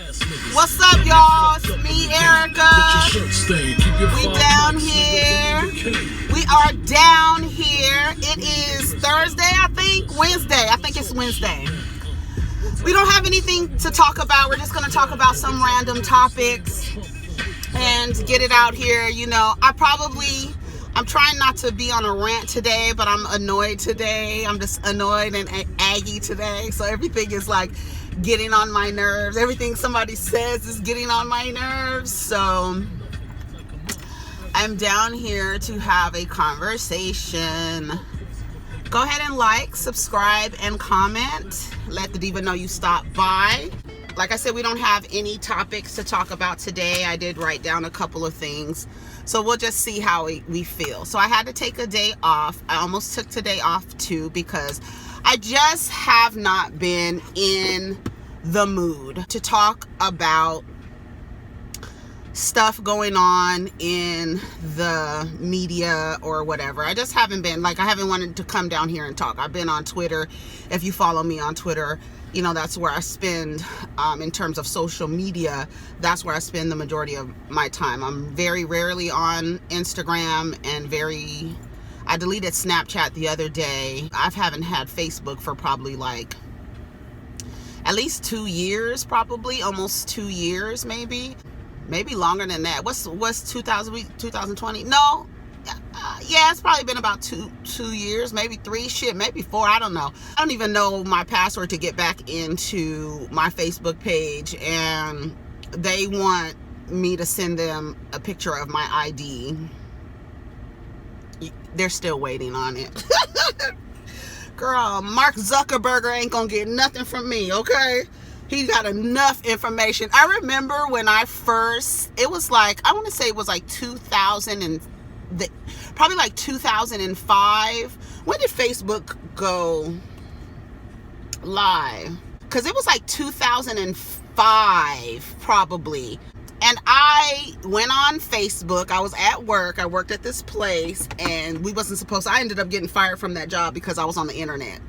What's up, y'all? It's me, Erica. We down here. We are down here. It is Thursday, I think. Wednesday. I think it's Wednesday. We don't have anything to talk about. We're just going to talk about some random topics and get it out here. You know, I'm trying not to be on a rant today, but I'm annoyed today. I'm just annoyed and aggy today. So everything is like getting on my nerves. Everything somebody says is getting on my nerves. So I'm down here to have a conversation. Go ahead and like, subscribe, and comment. Let the diva know you stopped by. Like I said, we don't have any topics to talk about today. I did write down a couple of things. So we'll just see how we feel. So I had to take a day off. I almost took today off too because I just have not been in the mood to talk about stuff going on in the media or whatever. I just haven't been, I haven't wanted to come down here and talk. I've been on Twitter. If you follow me on Twitter, you know, that's where I spend, in terms of social media, that's where I spend the majority of my time. I'm very rarely on Instagram and I deleted Snapchat the other day. I haven't had Facebook for probably at least 2 years, probably almost 2 years, maybe longer than that. What's 2020? No. Yeah, it's probably been about two years, maybe 3, maybe 4. I don't know. I don't even know my password to get back into my Facebook page, and they want me to send them a picture of my ID. They're still waiting on it. Girl, Mark Zuckerberg ain't gonna get nothing from me, okay? He got enough information. I remember when I want to say it was 2000 and probably 2005. When did Facebook go live? Because it was 2005 probably. And I went on Facebook. I was at work. I worked at this place, and I ended up getting fired from that job because I was on the internet.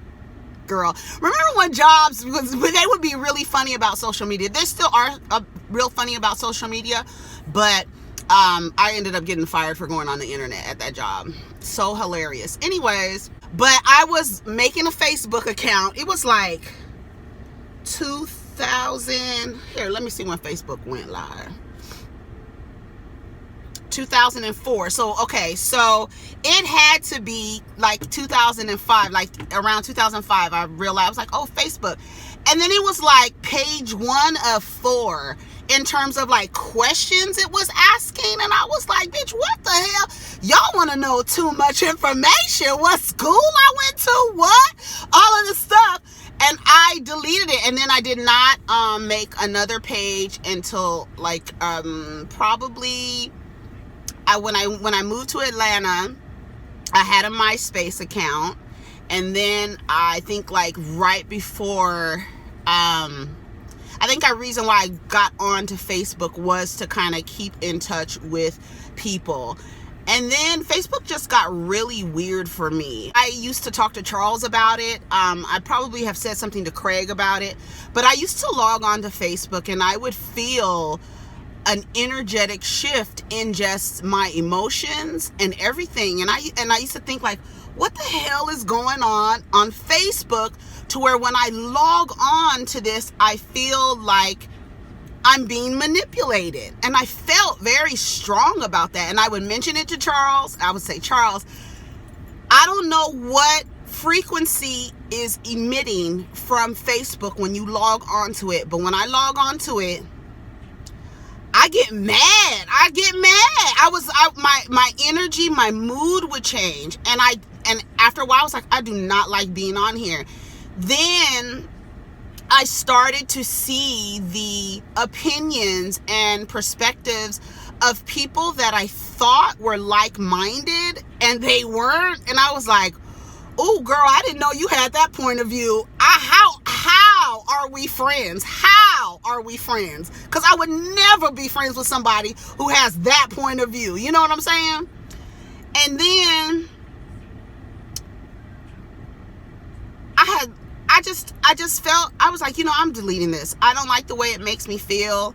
Girl, remember when jobs, they would be really funny about social media. They still are real funny about social media, but I ended up getting fired for going on the internet at that job. So hilarious. Anyways, but I was making a Facebook account. It was 2000. Here, let me see when Facebook went live. 2004. So it had to be 2005, around 2005. I realized, I was oh, Facebook. And then it was page 1 of 4 in terms of questions it was asking. And I was bitch, what the hell? Y'all want to know too much information. What school I went to, what? All of this stuff. And I deleted it, and then I did not make another page until probably when I moved to Atlanta. I had a MySpace account, and then I think right before I think a reason why I got onto Facebook was to kind of keep in touch with people. And then Facebook just got really weird for me. I used to talk to Charles about it. I probably have said something to Craig about it. But I used to log on to Facebook, and I would feel an energetic shift in just my emotions and everything. And I used to think what the hell is going on Facebook, to where when I log on to this, I feel like I'm being manipulated. And I felt very strong about that. And I would mention it to Charles. I would say, Charles, I don't know what frequency is emitting from Facebook when you log onto it, but when I log onto it, I get mad. My energy, my mood would change. And after a while, I was I do not like being on here. Then I started to see the opinions and perspectives of people that I thought were like-minded, and they weren't. And I was oh, girl, I didn't know you had that point of view. How are we friends? How are we friends? Because I would never be friends with somebody who has that point of view. You know what I'm saying? And then I I just felt, I was like, I'm deleting this. I don't like the way it makes me feel.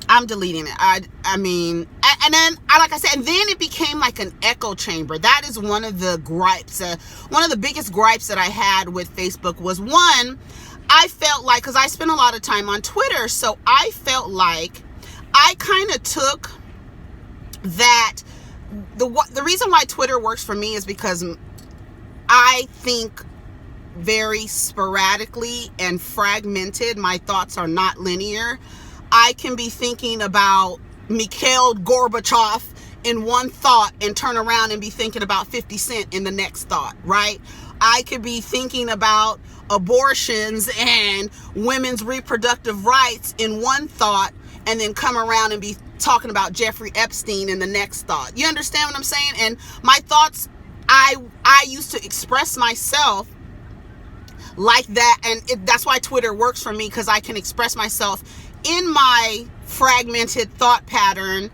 I'm deleting it. I mean, and then like I said, and then it became like an echo chamber. That is one of the gripes. One of the biggest gripes that I had with Facebook was, one, I felt like, because I spent a lot of time on Twitter, so I felt like I kind of took that. The reason why Twitter works for me is because I think very sporadically and fragmented. My thoughts are not linear. I can be thinking about Mikhail Gorbachev in one thought and turn around and be thinking about 50 Cent in the next thought, right? I could be thinking about abortions and women's reproductive rights in one thought and then come around and be talking about Jeffrey Epstein in the next thought. You understand what I'm saying? And my thoughts, I used to express myself like that, and that's why Twitter works for me, because I can express myself in my fragmented thought pattern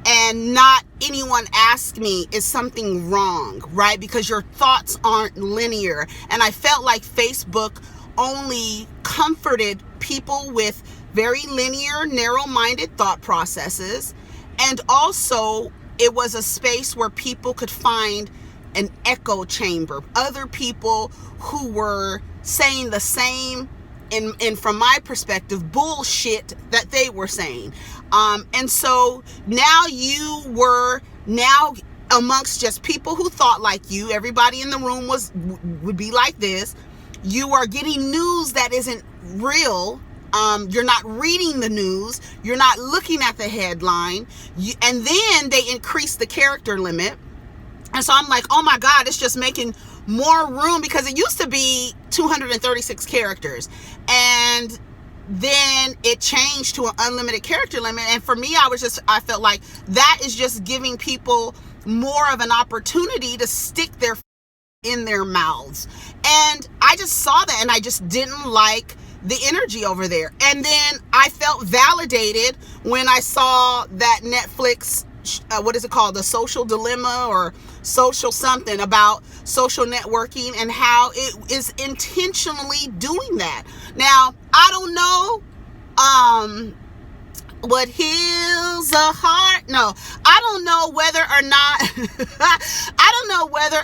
and not anyone ask me, is something wrong, right? Because your thoughts aren't linear. And I felt like Facebook only comforted people with very linear, narrow-minded thought processes. And also, it was a space where people could find an echo chamber, other people who were saying the same, and from my perspective, bullshit that they were saying. And so now you were amongst just people who thought like you. Everybody in the room would be like this. You are getting news that isn't real. You're not reading the news. You're not looking at the headline. And then they increase the character limit. And so I'm like, oh my God, it's just making more room, because it used to be 236 characters. And then it changed to an unlimited character limit. And for me, I felt like that is just giving people more of an opportunity to stick their in their mouths. And I just saw that, and I just didn't like the energy over there. And then I felt validated when I saw that Netflix, what is it called? The Social Dilemma or social something about social networking, and how it is intentionally doing that. Now, I don't know what heals a heart. No, I don't know whether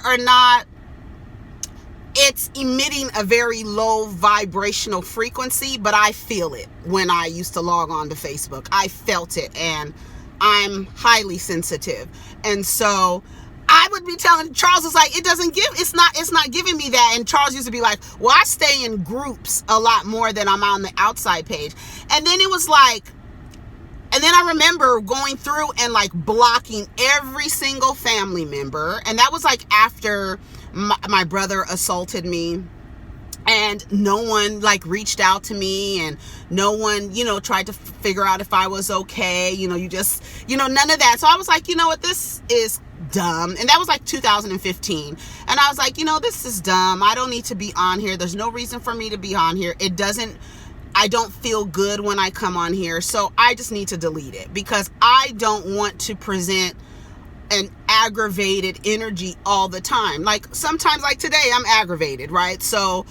or not it's emitting a very low vibrational frequency, but I feel it when I used to log on to Facebook. I felt it, and I'm highly sensitive. And so I would be telling Charles, was like, it's not giving me that. And Charles used to be like, well, I stay in groups a lot more than I'm on the outside page. And then it was like, and then I remember going through and like blocking every single family member. And that was like after my brother assaulted me, and no one like reached out to me, and no one, tried to figure out if I was okay. You just, none of that. So I was like, you know what, this is dumb. And that was like 2015. And I was like, this is dumb. I don't need to be on here. There's no reason for me to be on here. I don't feel good when I come on here. So I just need to delete it, because I don't want to present an aggravated energy all the time. Like sometimes, like today, I'm aggravated, right? So,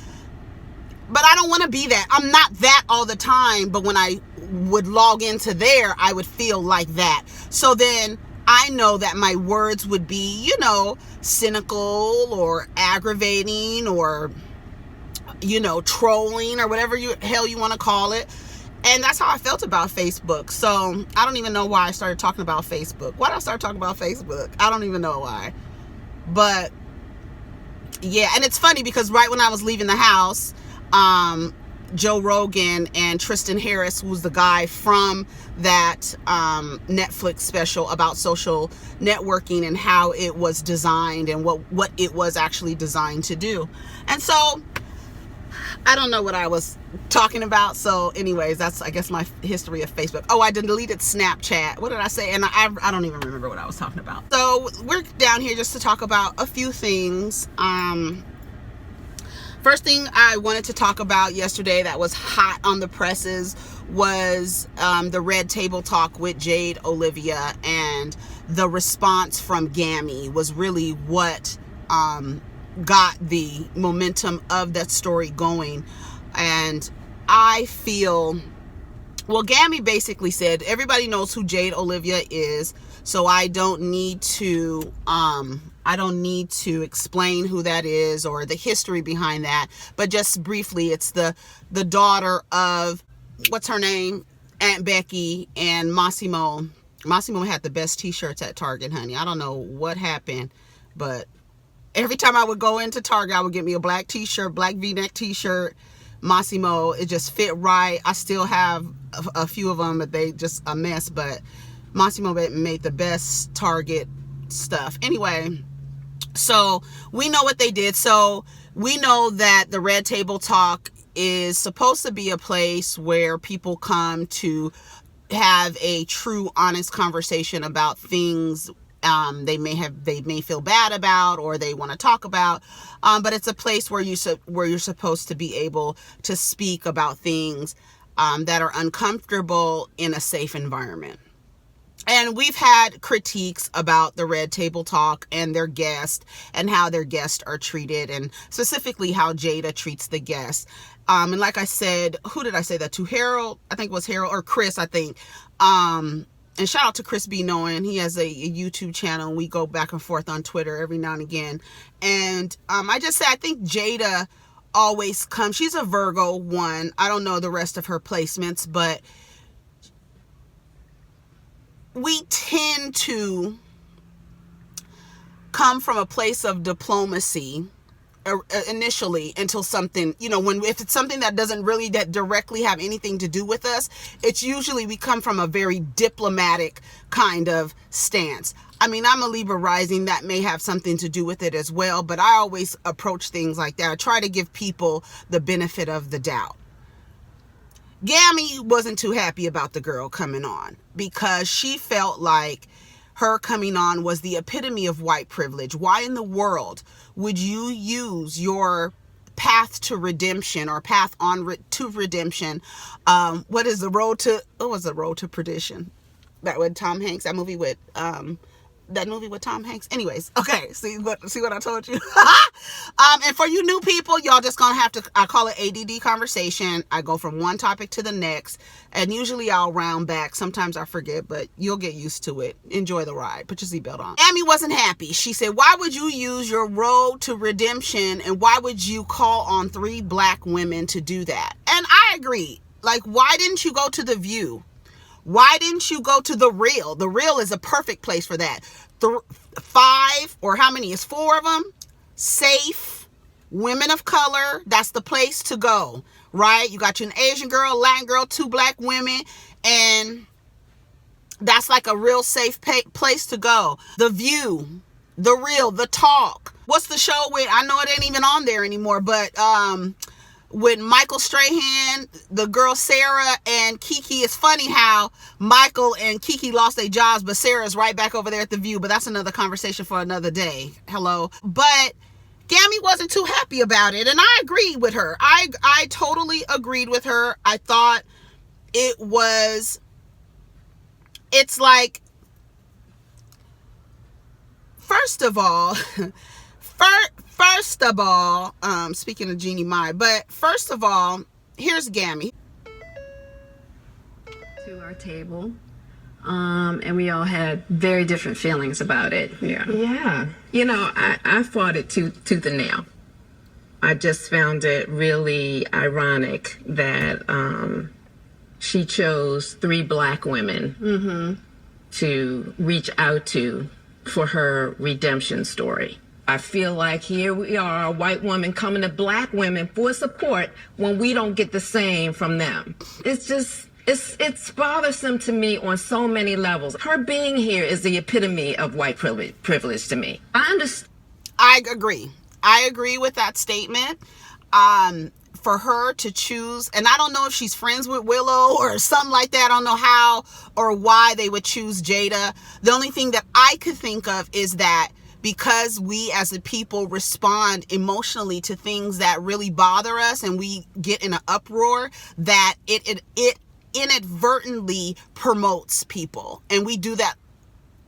but I don't want to be that. I'm not that all the time. But when I would log into there, I would feel like that. So then I know that my words would be, cynical or aggravating or, trolling or whatever hell you want to call it. And that's how I felt about Facebook. So I don't even know why I started talking about Facebook. Why did I start talking about Facebook? I don't even know why. But yeah, and it's funny because right when I was leaving the house, Joe Rogan and Tristan Harris, who's the guy from that Netflix special about social networking and how it was designed and what it was actually designed to do. And so I don't know what I was talking about. So anyways, that's, I guess, my history of Facebook. Oh, I deleted Snapchat. What did I say? And I don't even remember what I was talking about. So we're down here just to talk about a few things. First thing I wanted to talk about yesterday that was hot on the presses was the Red Table Talk with Jade Olivia, and the response from Gammy was really what got the momentum of that story going. And I feel, well, Gammy basically said everybody knows who Jade Olivia is, so I don't need to explain who that is or the history behind that. But just briefly, it's the daughter of, what's her name, Aunt Becky and Massimo. Massimo had the best t-shirts at Target, honey. I don't know what happened, but every time I would go into Target, I would get me a black t-shirt, black v-neck t-shirt. Massimo, it just fit right. I still have a few of them, but they just a mess. But Massimo made the best Target stuff. Anyway, so we know what they did. So we know that the Red Table Talk is supposed to be a place where people come to have a true, honest conversation about things they may feel bad about or they want to talk about, but it's a place where you're supposed to be able to speak about things that are uncomfortable in a safe environment. And we've had critiques about the Red Table Talk and their guests and how their guests are treated, and specifically how Jada treats the guests. And like I said, who did I say that to? Harold, I think it was Harold, or Chris, I think. And shout out to Chris B. Knowing. He has a YouTube channel, and we go back and forth on Twitter every now and again. And I just say, I think Jada always comes. She's a Virgo one. I don't know the rest of her placements, but we tend to come from a place of diplomacy initially until something, if it's something that doesn't really that directly have anything to do with us, it's usually we come from a very diplomatic kind of stance. I mean, I'm a Libra rising, that may have something to do with it as well, but I always approach things like that. I try to give people the benefit of the doubt. Gammy wasn't too happy about the girl coming on because she felt like her coming on was the epitome of white privilege. Why in the world would you use your path to redemption or path on to redemption? What is the road to, what was the road to perdition? That with Tom Hanks, that movie with Tom Hanks. Anyways, okay, see what I told you? And for you new people, y'all just gonna have to, I call it ADD conversation. I go from one topic to the next, and usually I'll round back. Sometimes I forget, but you'll get used to it. Enjoy the ride. Put your seatbelt on. Amy wasn't happy. She said, why would you use your road to redemption, and why would you call on 3 black women to do that? And I agree. Like, why didn't you go to The View? Why didn't you go to The Real? The Real is a perfect place for that. 5, or how many is 4 of them? Safe, women of color. That's the place to go, right? You got you an Asian girl, Latin girl, 2 black women, and that's like a real safe place to go. The View, The Real, The Talk. What's the show with? I know it ain't even on there anymore, but with Michael Strahan, the girl Sarah, and Kiki. It's funny how Michael and Kiki lost their jobs, but Sarah's right back over there at The View. But that's another conversation for another day. Hello. But Gammy wasn't too happy about it, and I agreed with her. I totally agreed with her. I thought it's like, first of all, speaking of Jeannie Mai, but first of all, here's Gammy. To our table, and we all had very different feelings about it. Yeah. I fought it tooth and nail. I just found it really ironic that she chose 3 black women to reach out to for her redemption story. I feel like here we are, a white woman coming to black women for support when we don't get the same from them. It's just, it's bothersome to me on so many levels. Her being here is the epitome of white privilege to me. I understand. I agree with that statement. For her to choose, and I don't know if she's friends with Willow or something like that. I don't know how or why they would choose Jada. The only thing that I could think of is that because we as a people respond emotionally to things that really bother us and we get in an uproar, that it inadvertently promotes people. And we do that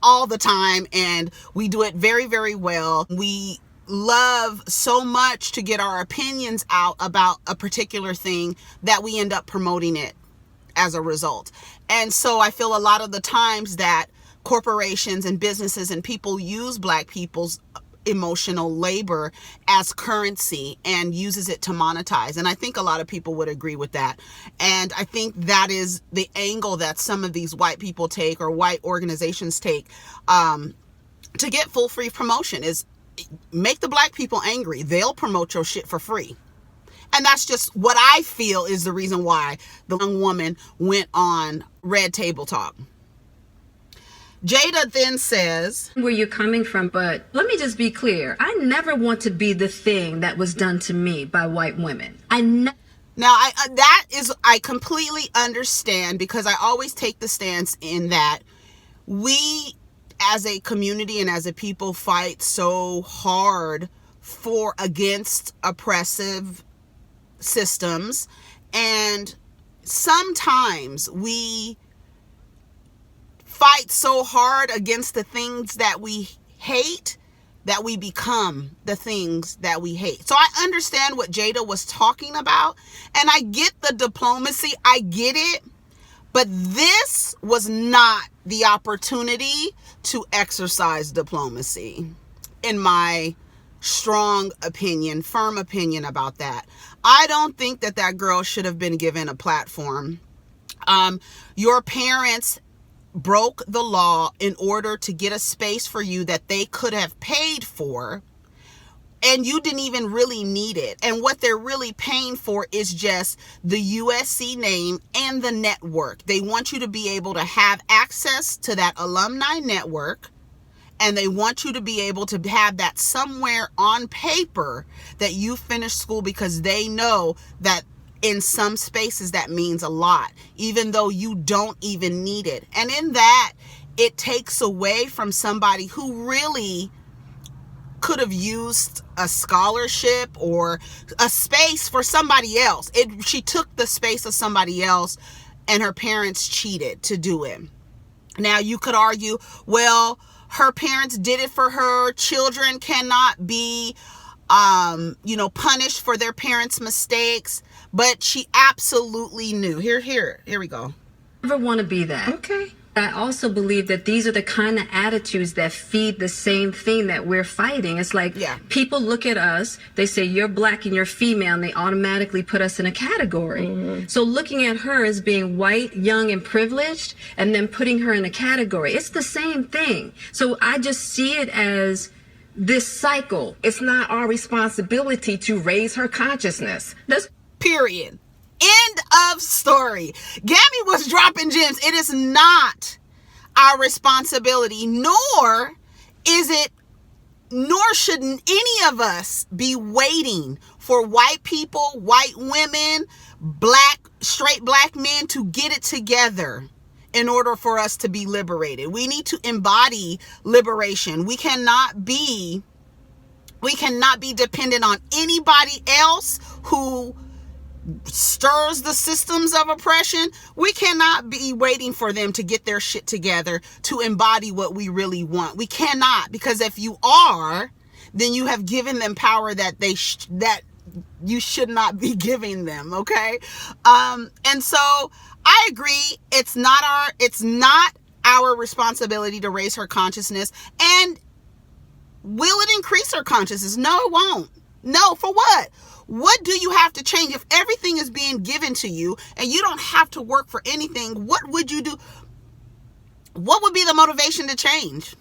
all the time, and we do it very, very well. We love so much to get our opinions out about a particular thing that we end up promoting it as a result. And so I feel a lot of the times that corporations and businesses and people use Black people's emotional labor as currency and uses it to monetize. And I think a lot of people would agree with that. And I think that is the angle that some of these white people take, or white organizations take, to get full free promotion, is make the Black people angry. They'll promote your shit for free. And that's just what I feel is the reason why the young woman went on Red Table Talk. Jada then says, where you're coming from, but let me just be clear. I never want to be the thing that was done to me by white women. Now, I completely understand, because I always take the stance in that we as a community and as a people fight so hard against oppressive systems, and sometimes we fight so hard against the things that we hate that we become the things that we hate. So I understand what Jada was talking about, and I get the diplomacy, I get it, but this was not the opportunity to exercise diplomacy, in my strong opinion, firm opinion about that. I don't think that that girl should have been given a platform. Your parents broke the law in order to get a space for you that they could have paid for, and you didn't even really need it. And what they're really paying for is just the USC name and the network. They want you to be able to have access to that alumni network, and they want you to be able to have that somewhere on paper that you finished school, because they know that in some spaces that means a lot, even though you don't even need it. And in that, it takes away from somebody who really could have used a scholarship or a space for somebody else. She took the space of somebody else, and her parents cheated to do it. Now, you could argue, well, her parents did it for her. Children cannot be, punished for their parents' mistakes. But she absolutely knew. Here we go. Never want to be that. Okay. I also believe that these are the kind of attitudes that feed the same thing that we're fighting. It's like, people look at us, they say, you're Black and you're female, and they automatically put us in a category. Mm-hmm. So looking at her as being white, young, and privileged, and then putting her in a category, it's the same thing. So I just see it as this cycle. It's not our responsibility to raise her consciousness. Period. End of story. Gabby was dropping gems. It is not our responsibility, nor should any of us be waiting for white people, white women, straight black men to get it together in order for us to be liberated. We need to embody liberation. We cannot be dependent on anybody else who stirs the systems of oppression. We cannot be waiting for them to get their shit together to embody what we really want. We cannot, because if you are, then you have given them power that that you should not be giving them. Okay. And so I agree. It's not our responsibility to raise her consciousness. And will it increase her consciousness? No, it won't. No, for what? What do you have to change? If everything is being given to you and you don't have to work for anything, what would you do? What would be the motivation to change?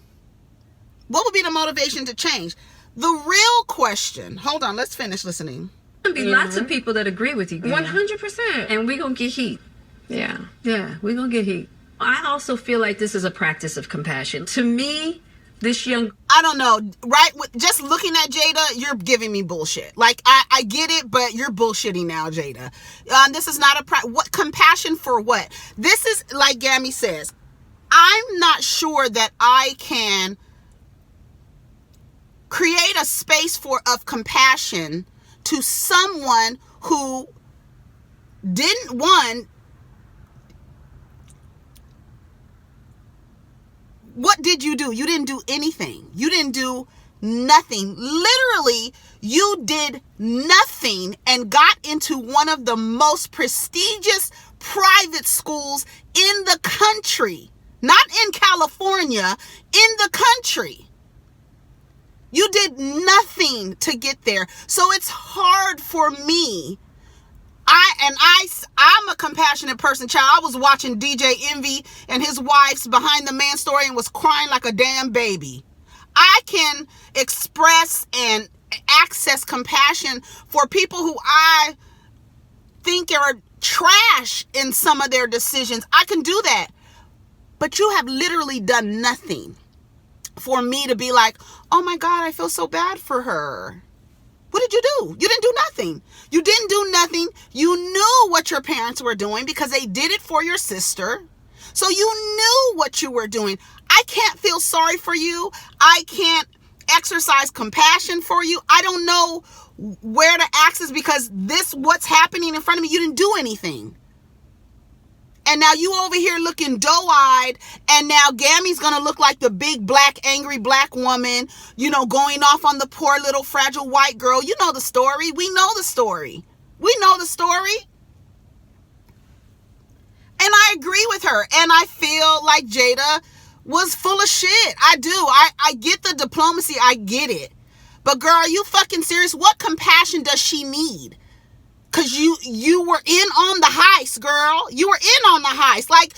What would be the motivation to change? The real question, hold on, let's finish listening. There'll be lots of people that agree with you. 100%. And we're going to get heat. Yeah, we're going to get heat. I also feel like this is a practice of compassion. To me, I don't know, right? Just looking at Jada, you're giving me bullshit. Like, I get it, but you're bullshitting now, Jada. This is not what compassion for what? This is, like Gammy says, I'm not sure that I can create a space of compassion to someone who didn't, what did you do? You didn't do anything. You didn't do nothing. Literally, you did nothing and got into one of the most prestigious private schools in the country. Not in California, in the country. You did nothing to get there. So it's hard for me. I'm a compassionate person, child. I was watching DJ Envy and his wife's Behind the Man story and was crying like a damn baby. I can express and access compassion for people who I think are trash in some of their decisions. I can do that. But you have literally done nothing for me to be like, oh my God, I feel so bad for her. What did you do? You didn't do nothing. You didn't do nothing. You knew what your parents were doing because they did it for your sister. So you knew what you were doing. I can't feel sorry for you. I can't exercise compassion for you. I don't know where to access because what's happening in front of me, you didn't do anything. And now you over here looking doe-eyed, and now Gammy's going to look like the big black, angry black woman, going off on the poor little fragile white girl. You know the story. We know the story. We know the story. And I agree with her. And I feel like Jada was full of shit. I do. I get the diplomacy. I get it. But girl, are you fucking serious? What compassion does she need? Because you were in on the heist, girl. You were in on the heist. Like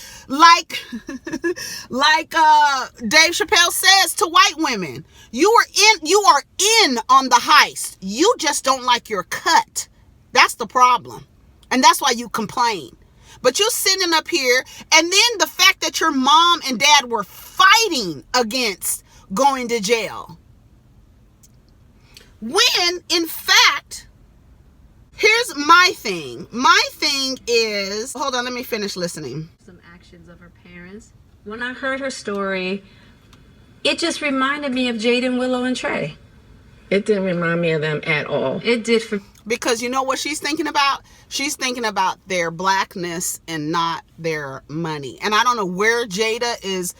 Dave Chappelle says to white women. You are in on the heist. You just don't like your cut. That's the problem. And that's why you complain. But you sitting up here, and then the fact that your mom and dad were fighting against going to jail. When, in fact, here's my thing. My thing is, hold on, let me finish listening. Some actions of her parents. When I heard her story, it just reminded me of Jaden, Willow, and Trey. It didn't remind me of them at all. It did for... Because you know what she's thinking about? She's thinking about their blackness and not their money. And I don't know where Jada is,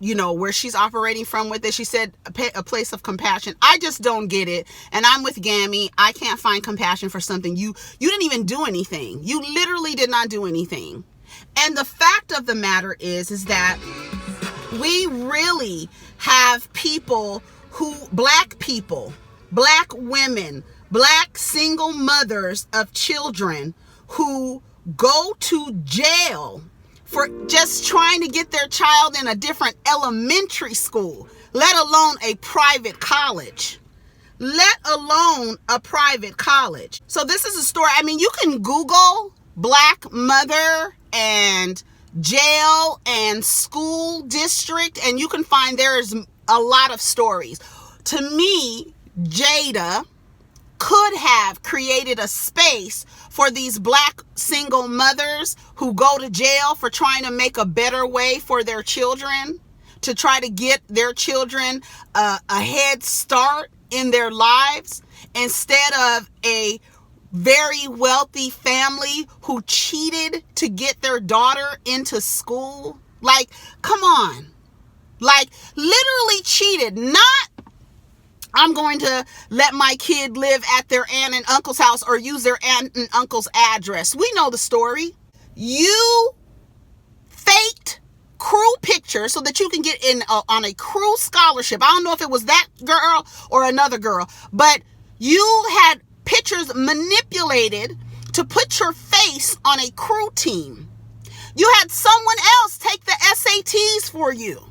where she's operating from with it. She said a place of compassion. I just don't get it. And I'm with Gammy. I can't find compassion for something. You didn't even do anything. You literally did not do anything. And the fact of the matter is that we really have people black people, black women, black single mothers of children who go to jail for just trying to get their child in a different elementary school, let alone a private college. Let alone a private college. So this is a story. I mean, you can Google black mother and jail and school district, and you can find there's a lot of stories. To me, Jada could have created a space for these black single mothers who go to jail for trying to make a better way for their children, to try to get their children a head start in their lives, instead of a very wealthy family who cheated to get their daughter into school. Like, come on. Like, literally cheated. Not, I'm going to let my kid live at their aunt and uncle's house or use their aunt and uncle's address. We know the story. You faked crew pictures so that you can get in on a crew scholarship. I don't know if it was that girl or another girl, but you had pictures manipulated to put your face on a crew team. You had someone else take the SATs for you.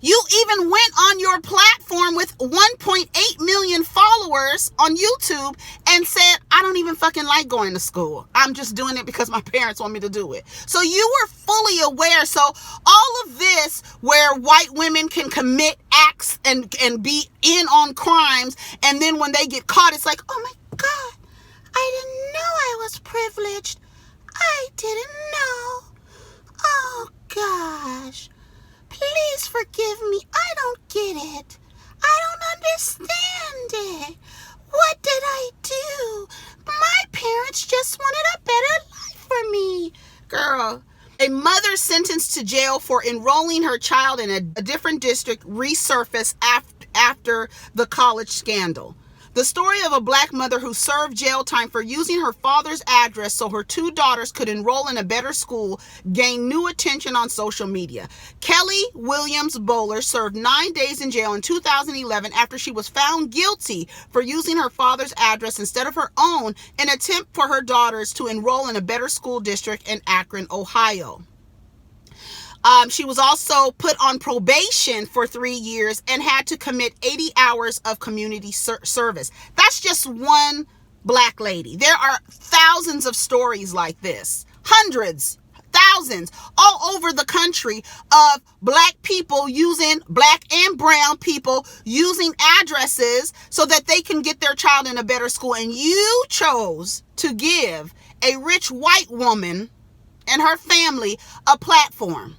You even went on your platform with 1.8 million followers on YouTube and said, I don't even fucking like going to school. I'm just doing it because my parents want me to do it. So you were fully aware. So all of this where white women can commit acts and be in on crimes, and then when they get caught, it's like, oh my God, I didn't know I was privileged. I didn't know. Oh gosh. Please forgive me. I don't get it. I don't understand it. What did I do? My parents just wanted a better life for me. Girl, a mother sentenced to jail for enrolling her child in a different district resurfaced after the college scandal. The story of a black mother who served jail time for using her father's address so her two daughters could enroll in a better school gained new attention on social media. Kelly Williams Bowler served 9 days in jail in 2011 after she was found guilty for using her father's address instead of her own in an attempt for her daughters to enroll in a better school district in Akron, Ohio. She was also put on probation for 3 years and had to commit 80 hours of community service. That's just one black lady. There are thousands of stories like this, hundreds, thousands all over the country of black people using, black and brown people using addresses so that they can get their child in a better school. And you chose to give a rich white woman and her family a platform.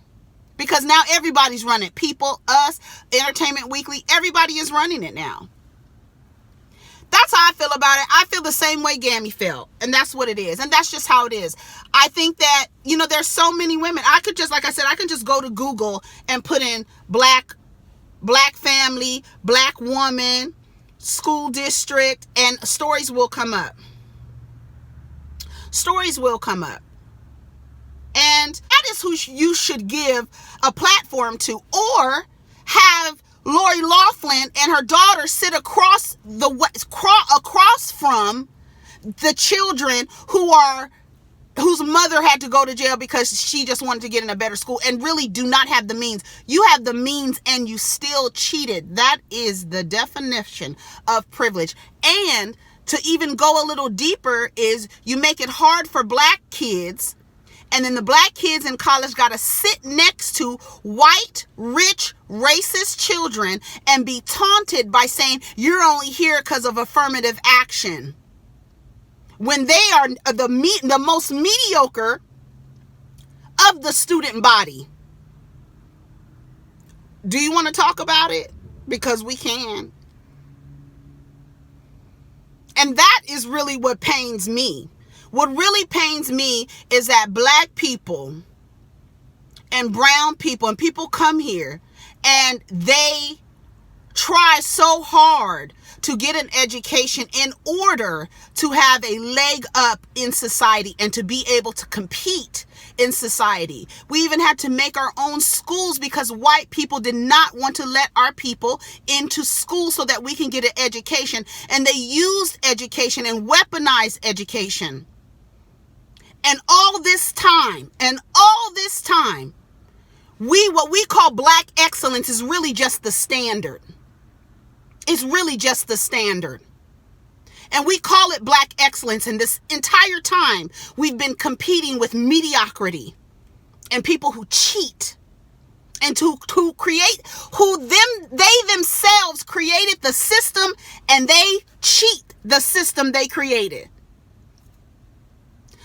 Because now everybody's running. People, us, Entertainment Weekly, everybody is running it now. That's how I feel about it. I feel the same way Gammy felt. And that's what it is. And that's just how it is. I think that, there's so many women. I could just, like I said, I can just go to Google and put in black family, black woman, school district, and stories will come up. Stories will come up. And that is who you should give a platform to, or have Lori Loughlin and her daughter sit across from the children whose mother had to go to jail because she just wanted to get in a better school and really do not have the means. You have the means and you still cheated. That is the definition of privilege. And to even go a little deeper is you make it hard for black kids. And then the black kids in college got to sit next to white, rich, racist children and be taunted by saying, you're only here because of affirmative action. When they are the most mediocre of the student body. Do you want to talk about it? Because we can. And that is really what pains me. What really pains me is that black people and brown people and people come here and they try so hard to get an education in order to have a leg up in society and to be able to compete in society. We even had to make our own schools because white people did not want to let our people into school so that we can get an education. And they used education and weaponized education. And all this time, what we call black excellence is really just the standard. It's really just the standard. And we call it black excellence. And this entire time, we've been competing with mediocrity and people who cheat and to create they themselves created the system and they cheat the system they created.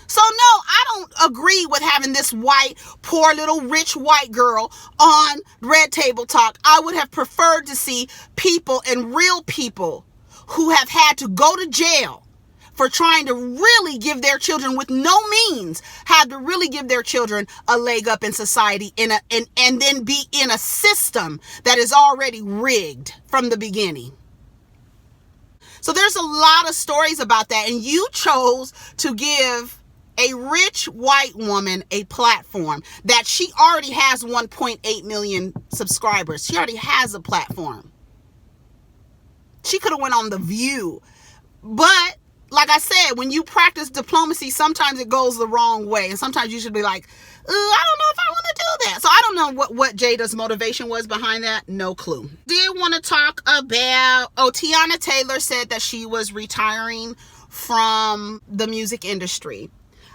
So no, I don't agree with having this white, poor little rich white girl on Red Table Talk. I would have preferred to see people and real people who have had to go to jail for trying to really give their children with no means, have to really give their children a leg up in society and then be in a system that is already rigged from the beginning. So there's a lot of stories about that. And you chose to give a rich white woman a platform that she already has 1.8 million subscribers. She already has a platform. She could have went on The View. But like I said, when you practice diplomacy, sometimes it goes the wrong way. And sometimes you should be like, I don't know if I want to do that. So I don't know what Jada's motivation was behind that. No clue. Did want to talk about, Teyana Taylor said that she was retiring from the music industry.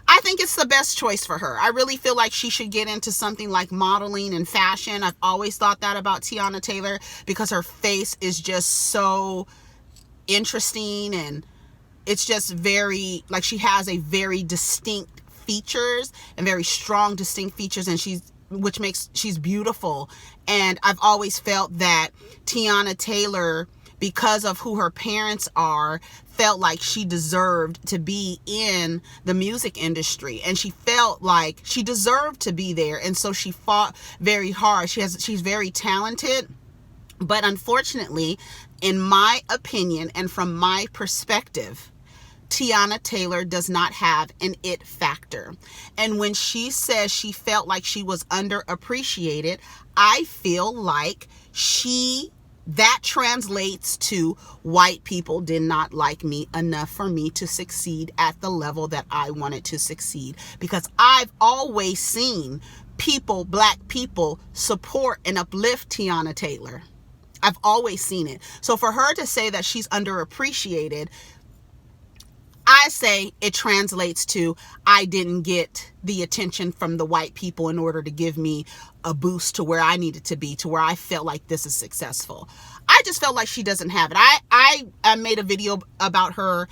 I think it's the best choice for her. I really feel like she should get into something like modeling and fashion. I've always thought that about Teyana Taylor because her face is just so interesting and it's just very, like she has a very distinct features and very strong distinct features and she's beautiful. And I've always felt that Teyana Taylor, because of who her parents are, felt like she deserved to be in the music industry and she felt like she deserved to be there. And so she fought very hard. She's very talented. But unfortunately, in my opinion and from my perspective, Teyana Taylor does not have an it factor. And when she says she felt like she was underappreciated, I feel like that translates to white people did not like me enough for me to succeed at the level that I wanted to succeed. Because I've always seen black people support and uplift Teyana Taylor. I've always seen it. So for her to say that she's underappreciated, I say it translates to I didn't get the attention from the white people in order to give me a boost to where I needed to be, to where I felt like this is successful. I just felt like she doesn't have it. I made a video about her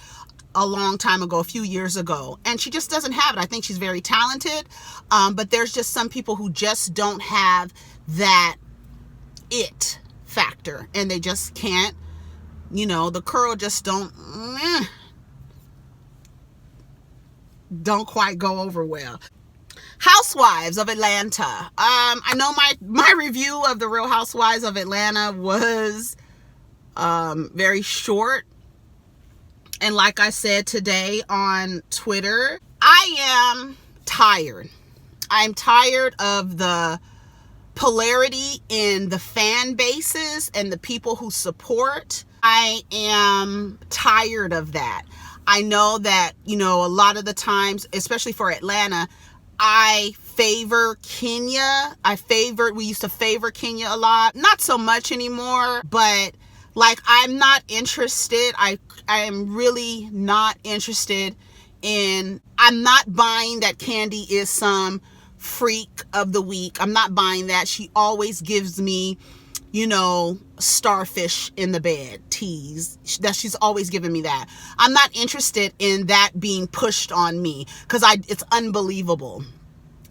a long time ago, a few years ago, and she just doesn't have it. I think she's very talented, but there's just some people who just don't have that it factor, and they just can't, the curl just don't quite go over well. Housewives of Atlanta. I know my review of the Real Housewives of Atlanta was very short. And like I said today on Twitter, I am tired. I'm tired of the polarity in the fan bases and the people who support. I am tired of that. I know that, a lot of the times, especially for Atlanta, I favor Kenya. We used to favor Kenya a lot. Not so much anymore, but I'm not interested. I am really not interested I'm not buying that Kandi is some freak of the week. I'm not buying that. She always gives me, starfish in the bed tease. She's always given me that. I'm not interested in that being pushed on me, because it's unbelievable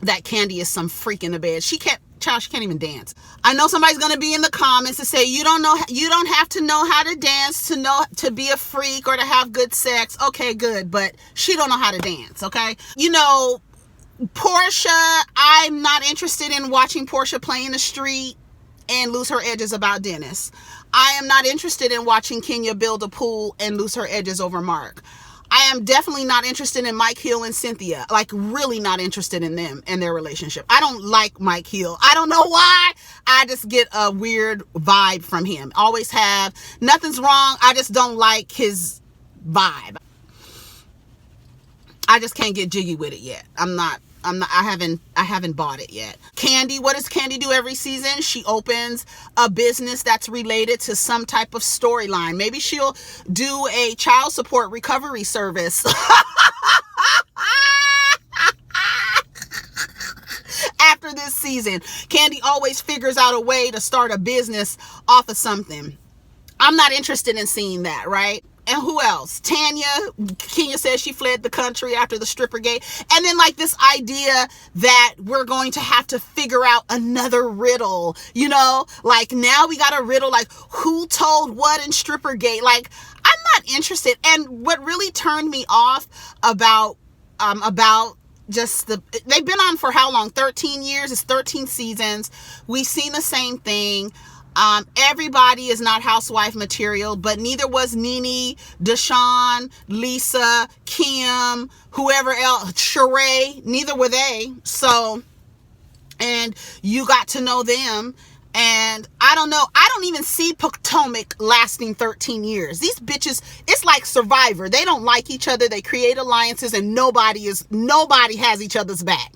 that Kandi is some freak in the bed. She can't even dance. I know somebody's going to be in the comments to say, you don't have to know how to dance to be a freak or to have good sex. Okay, good. But she don't know how to dance. Okay. Portia, I'm not interested in watching Portia play in the street and lose her edges about Dennis. I am not interested in watching Kenya build a pool and lose her edges over Mark. I am definitely not interested in Mike Hill and Cynthia. Really not interested in them and their relationship. I don't like Mike Hill. I don't know why. I just get a weird vibe from him. Always have. Nothing's wrong. I just don't like his vibe. I just can't get jiggy with it yet. I haven't bought it yet. Kandi, what does Kandi do every season? She opens a business that's related to some type of storyline. Maybe she'll do a child support recovery service. After this season, Kandi always figures out a way to start a business off of something. I'm not interested in seeing that, right? And who else? Kenya says she fled the country after the stripper gate. And then this idea that we're going to have to figure out another riddle, now we got a riddle, who told what in stripper gate? I'm not interested. And what really turned me off about just they've been on for how long? 13 years. It's 13 seasons. We've seen the same thing. Everybody is not housewife material, but neither was Nene, Deshawn, Lisa, Kim, whoever else, Sheree, neither were they. So, and you got to know them. And I don't know. I don't even see Potomac lasting 13 years. These bitches, it's like Survivor. They don't like each other. They create alliances and nobody has each other's back.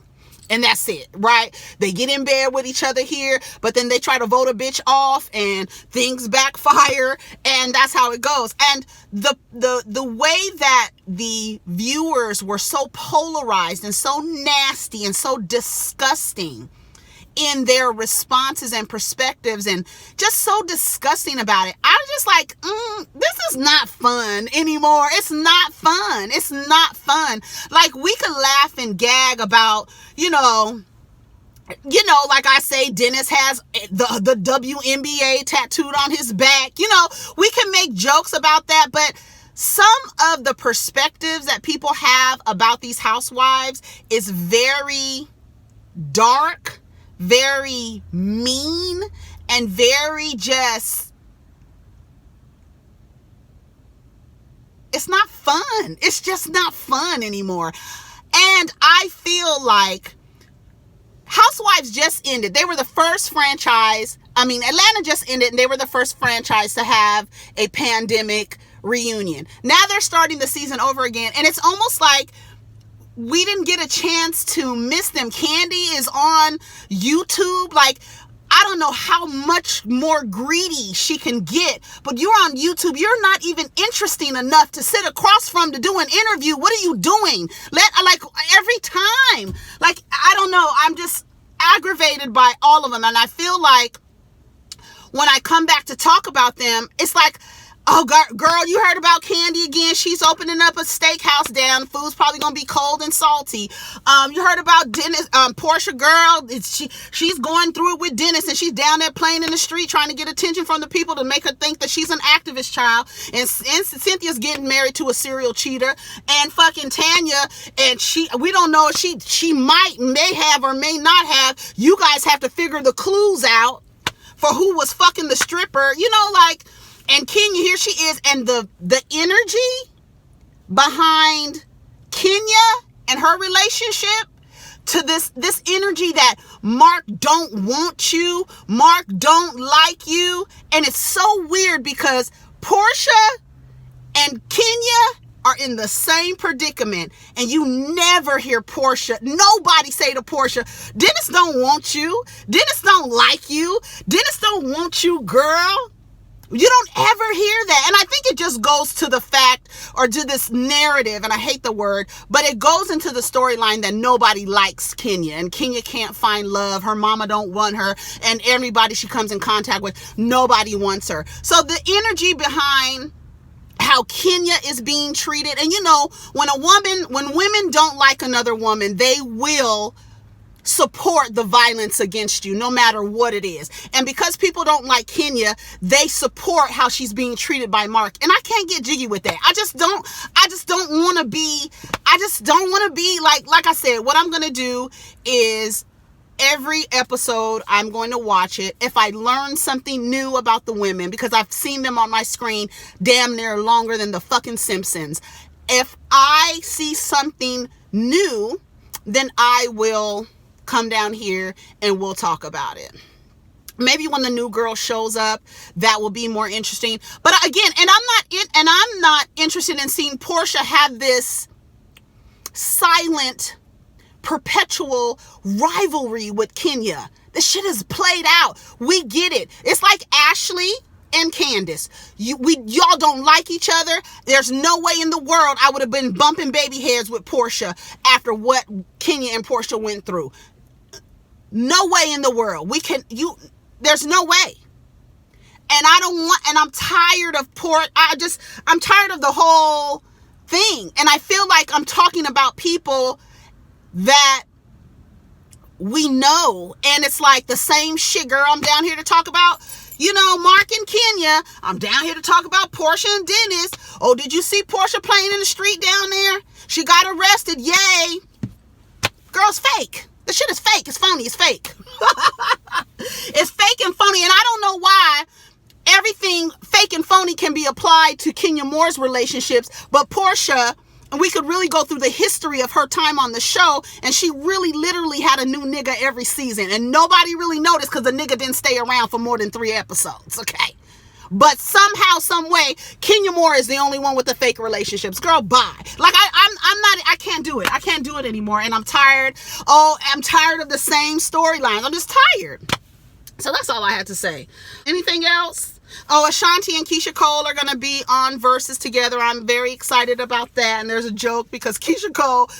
And that's it, right? They get in bed with each other here, but then they try to vote a bitch off and things backfire, and that's how it goes. And the way that the viewers were so polarized and so nasty and so disgusting in their responses and perspectives and just so disgusting about it, I was just like, this is not fun anymore. It's not fun. It's not fun. We could laugh and gag about, like I say, Dennis has the WNBA tattooed on his back. We can make jokes about that, but some of the perspectives that people have about these housewives is very dark, very mean, and very just, it's not fun. It's just not fun anymore. And I feel like Housewives just ended. They were the first franchise. I mean, Atlanta just ended, and they were the first franchise to have a pandemic reunion. Now they're starting the season over again, and it's almost like we didn't get a chance to miss them. Kandi is on YouTube. Like, I don't know how much more greedy she can get, but you're on YouTube. You're not even interesting enough to sit across from to do an interview. What are you doing? Like every time, like, I don't know. I'm just aggravated by all of them. And I feel like when I come back to talk about them, it's like, oh, girl, you heard about Kandi again. She's opening up a steakhouse down. Food's probably going to be cold and salty. You heard about Dennis, Portia, girl. She's going through it with Dennis, and she's down there playing in the street trying to get attention from the people to make her think that she's an activist child. And Cynthia's getting married to a serial cheater. And fucking Tanya, and we don't know if she may have or may not have. You guys have to figure the clues out for who was fucking the stripper. You know, like... And Kenya, here she is, and the energy behind Kenya and her relationship to this energy that Mark don't want you, Mark don't like you, and it's so weird because Portia and Kenya are in the same predicament, and you never hear Portia, nobody say to Portia, Dennis don't want you, Dennis don't like you, Dennis don't want you, girl. You don't ever hear that. And I think it just goes to the fact, or to this narrative, and I hate the word, but it goes into the storyline that nobody likes Kenya, and Kenya can't find love. Her mama don't want her, and everybody she comes in contact with, nobody wants her. So the energy behind how Kenya is being treated, and you know, when women don't like another woman, they will support the violence against you, no matter what it is. And because people don't like Kenya, they support how she's being treated by Mark. And I can't get jiggy with that. I just don't want to be like I said, what I'm going to do is every episode I'm going to watch it. If I learn something new about the women, because I've seen them on my screen damn near longer than the fucking Simpsons. If I see something new, then I will come down here and we'll talk about it. Maybe when the new girl shows up, that will be more interesting. But again, I'm not interested in seeing Portia have this silent, perpetual rivalry with Kenya. This shit is played out. We get it. It's like Ashley and Candace. Y'all don't like each other. There's no way in the world I would have been bumping baby heads with Portia after what Kenya and Portia went through. No way in the world. There's no way. And I'm tired of I'm tired of the whole thing. And I feel like I'm talking about people that we know. And it's like the same shit, girl. I'm down here to talk about, you know, Mark and Kenya. I'm down here to talk about Portia and Dennis. Oh, did you see Portia playing in the street down there? She got arrested. Yay. Girl's fake. The shit is fake. It's phony. It's fake. It's fake and phony. And I don't know why everything fake and phony can be applied to Kenya Moore's relationships. But Portia, and we could really go through the history of her time on the show, and she really literally had a new nigga every season. And nobody really noticed because the nigga didn't stay around for more than 3 episodes. Okay. But somehow, some way, Kenya Moore is the only one with the fake relationships. Girl, bye. Like, I can't do it. I can't do it anymore. And I'm tired. Oh, I'm tired of the same storylines. I'm just tired. So that's all I had to say. Anything else? Oh, Ashanti and Keisha Cole are going to be on Versus together. I'm very excited about that. And there's a joke because Keisha Cole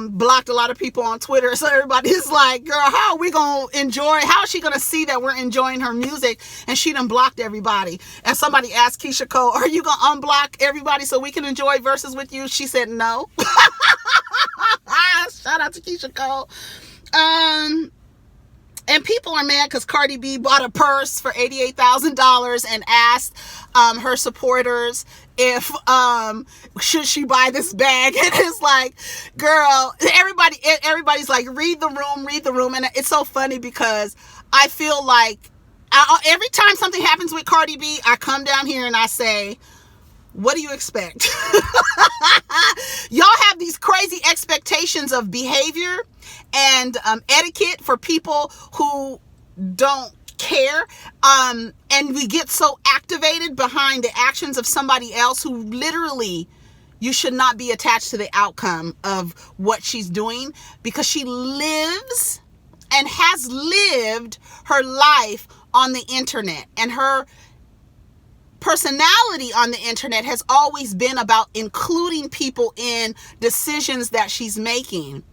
blocked a lot of people on Twitter. So everybody's like, girl, how are we going to how is she going to see that we're enjoying her music? And she done blocked everybody. And somebody asked Keisha Cole, are you going to unblock everybody so we can enjoy Versus with you? She said no. Shout out to Keisha Cole. And people are mad because Cardi B bought a purse for $88,000 and asked her supporters if should she buy this bag. And it's like, girl, everybody's like, read the room. And it's so funny because I feel like Every time something happens with Cardi B, I come down here and I say, what do you expect? Y'all have these crazy expectations of behavior and etiquette for people who don't care. And we get so activated behind the actions of somebody else who literally, you should not be attached to the outcome of what she's doing, because she lives and has lived her life on the internet, and her personality on the internet has always been about including people in decisions that she's making.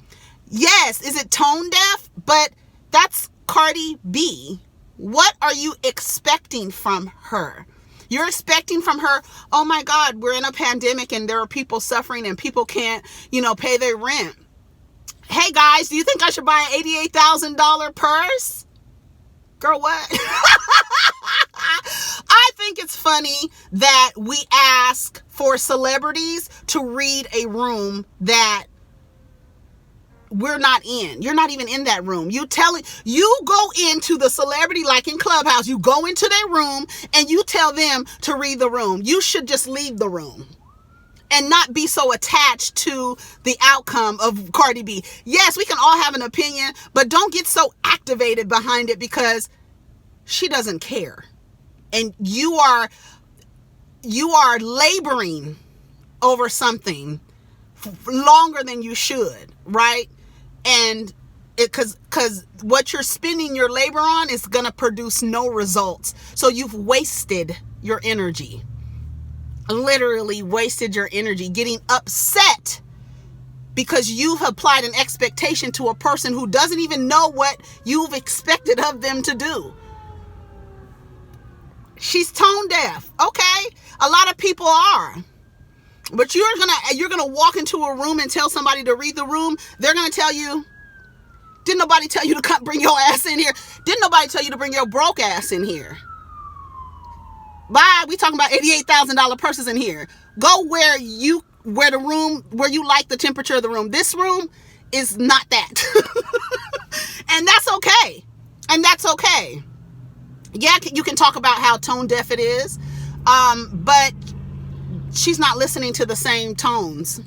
Yes, is it tone deaf? But that's Cardi B. What are you expecting from her? You're expecting from her, oh my God, we're in a pandemic and there are people suffering and people can't, pay their rent. Hey guys, do you think I should buy an $88,000 purse? Girl, what? I think it's funny that we ask for celebrities to read a room that we're not in. You're not even in that room. You go into the celebrity, like in Clubhouse, you go into their room and you tell them to read the room. You should just leave the room and not be so attached to the outcome of Cardi B. Yes, we can all have an opinion, but don't get so activated behind it because she doesn't care. And you are laboring over something longer than you should, right? And because what you're spending your labor on is going to produce no results. So you've wasted your energy. Literally wasted your energy getting upset because you've applied an expectation to a person who doesn't even know what you've expected of them to do. She's tone deaf. Okay. A lot of people are. But you're gonna walk into a room and tell somebody to read the room. They're gonna tell you, didn't nobody tell you to come bring your ass in here? Didn't nobody tell you to bring your broke ass in here? Bye. We talking about $88,000 purses in here. Go where you like the temperature of the room. This room is not that. And that's okay. And that's okay. Yeah, you can talk about how tone deaf it is. But she's not listening to the same tones.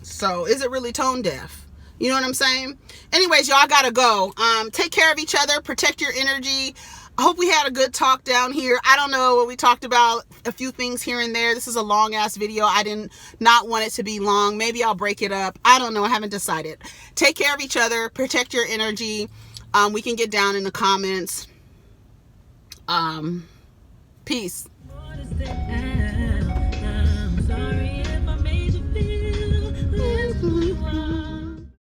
So is it really tone deaf? You know what I'm saying? Anyways, y'all, I gotta go. Take care of each other. Protect your energy. I hope we had a good talk down here. I don't know what we talked about, a few things here and there. This is a long ass video. I did not want it to be long. Maybe I'll break it up. I don't know. I haven't decided. Take care of each other. Protect your energy. We can get down in the comments. Peace.